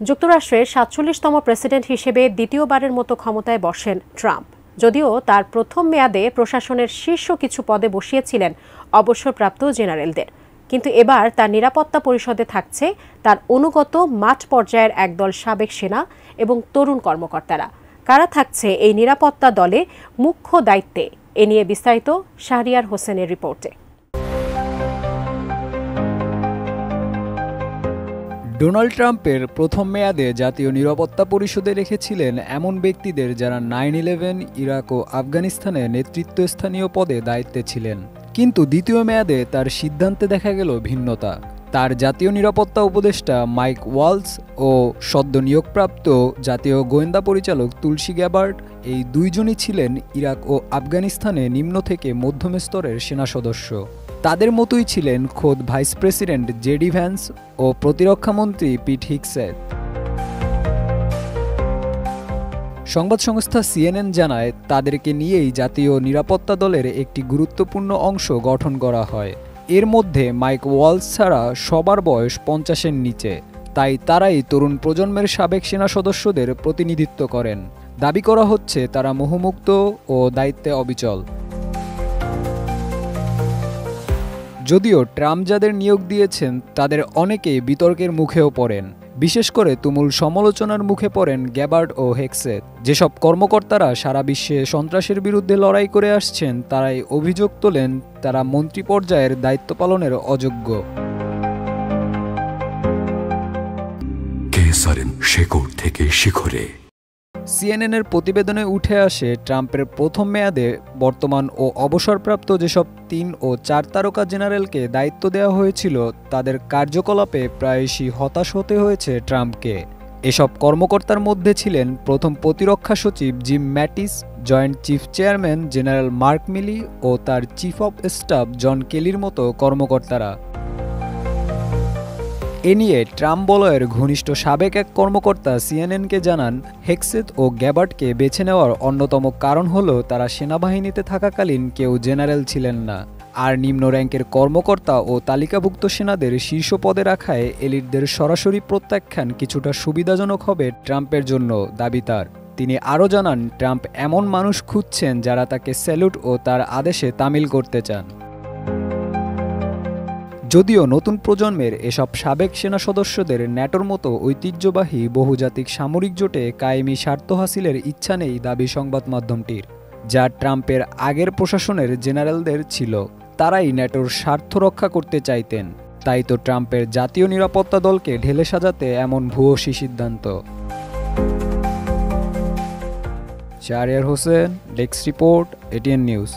যুক্তরাষ্ট্রের ৪৭তম প্রেসিডেন্ট হিসেবে দ্বিতীয়বারের মতো ক্ষমতায় বসেন ট্রাম্প। যদিও তার প্রথম মেয়াদে প্রশাসনের শীর্ষ কিছু পদে বসিয়েছিলেন অবসরপ্রাপ্ত জেনারেলদের, কিন্তু এবার তার নিরাপত্তা পরিষদে থাকছে তার অনুগত মাঠ পর্যায়ের একদল সাবেক সেনা এবং তরুণ কর্মকর্তারা। কারা থাকছে এই নিরাপত্তা দলে মুখ্য দায়িত্বে, এ নিয়ে বিস্তারিত শাহরিয়ার হোসেনের রিপোর্টে। ডোনাল্ড ট্রাম্পের প্রথম মেয়াদে জাতীয় নিরাপত্তা পরিষদে রেখেছিলেন এমন ব্যক্তিদের যারা 9/11, ইরাক ও আফগানিস্তানে নেতৃত্বস্থানীয় পদে দায়িত্বে ছিলেন। কিন্তু দ্বিতীয় মেয়াদে তার সিদ্ধান্তে দেখা গেল ভিন্নতা। তার জাতীয় নিরাপত্তা উপদেষ্টা মাইক ওয়ালস ও সদ্য নিয়োগপ্রাপ্ত জাতীয় গোয়েন্দা পরিচালক তুলসী গ্যাবার্ড, এই দুইজনই ছিলেন ইরাক ও আফগানিস্তানে নিম্ন থেকে মধ্যম স্তরের সেনা সদস্য। তাদের মতোই ছিলেন খোদ ভাইস প্রেসিডেন্ট জেডি ভ্যান্স ও প্রতিরক্ষামন্ত্রী পিট হেগসেথ। সংবাদ সংস্থা CNN জানায়, তাদেরকে নিয়েই জাতীয় নিরাপত্তা দলের একটি গুরুত্বপূর্ণ অংশ গঠন করা হয়। এর মধ্যে মাইক ওয়ালস ছাড়া সবার বয়স 50-এর নিচে, তাই তারাই তরুণ প্রজন্মের সাবেক সেনা সদস্যদের প্রতিনিধিত্ব করেন। দাবি করা হচ্ছে তারা মোহমুক্ত ও দায়িত্বে অবিচল। যদিও ট্রাম্প যাদের নিয়োগ দিয়েছেন তাদের অনেকেই বিতর্কের মুখেও পড়েন। বিশেষ করে তুমুল সমালোচনার মুখে পড়েন গ্যাবার্ড ও হেগসেথ। যেসব কর্মকর্তারা সারা বিশ্বে সন্ত্রাসের বিরুদ্ধে লড়াই করে আসছেন, তারাই অভিযোগ তোলেন তারা মন্ত্রী পর্যায়ের দায়িত্ব পালনের অযোগ্য। শেকড় থেকে শিখরে। CNN-এর প্রতিবেদনে উঠে আসে, ট্রাম্পের প্রথম মেয়াদে বর্তমান ও অবসরপ্রাপ্ত যেসব 3 ও 4 তারকা জেনারেলকে দায়িত্ব দেওয়া হয়েছিল, তাদের কার্যকলাপে প্রায়শই হতাশ হতে হয়েছে ট্রাম্পকে। এসব কর্মকর্তার মধ্যে ছিলেন প্রথম প্রতিরক্ষা সচিব Jim Mattis, joint chief chairman general Mark Milley ও তার চিফ অব স্টাফ জন কেলির মতো কর্মকর্তারা। এ নিয়ে ট্রাম্প বলয়ের ঘনিষ্ঠ সাবেক এক কর্মকর্তা CNN-কে জানান, হেগসেথ ও গ্যাবার্ডকে বেছে নেওয়ার অন্যতম কারণ হলো তারা সেনাবাহিনীতে থাকাকালীন কেউ জেনারেল ছিলেন না, আর নিম্ন র্যাঙ্কের কর্মকর্তা ও তালিকাভুক্ত সেনাদের শীর্ষ পদে রাখায় এলিটদের সরাসরি প্রত্যাখ্যান কিছুটা সুবিধাজনক হবে ট্রাম্পের জন্য, দাবি তার। তিনি আরও জানান, ট্রাম্প এমন মানুষ খুঁজছেন যারা তাকে স্যালুট ও তার আদেশে তামিল করতে চান। যদিও নতুন প্রজন্মের এসব সাবেক সেনা সদস্যদের ন্যাটোর মতো ঐতিহ্যবাহী বহুজাতিক সামরিক জোটে কায়েমি স্বার্থ হাসিলের ইচ্ছা নেই, দাবি সংবাদ মাধ্যমটির, যা ট্রাম্পের আগের প্রশাসনের জেনারেলদের ছিল। তারাই ন্যাটোর স্বার্থ রক্ষা করতে চাইতেন। তাই তো ট্রাম্পের জাতীয় নিরাপত্তা দলকে ঢেলে সাজাতে এমন ভূয়সী সিদ্ধান্ত। Shahriar Hossain, desk report, ATN news.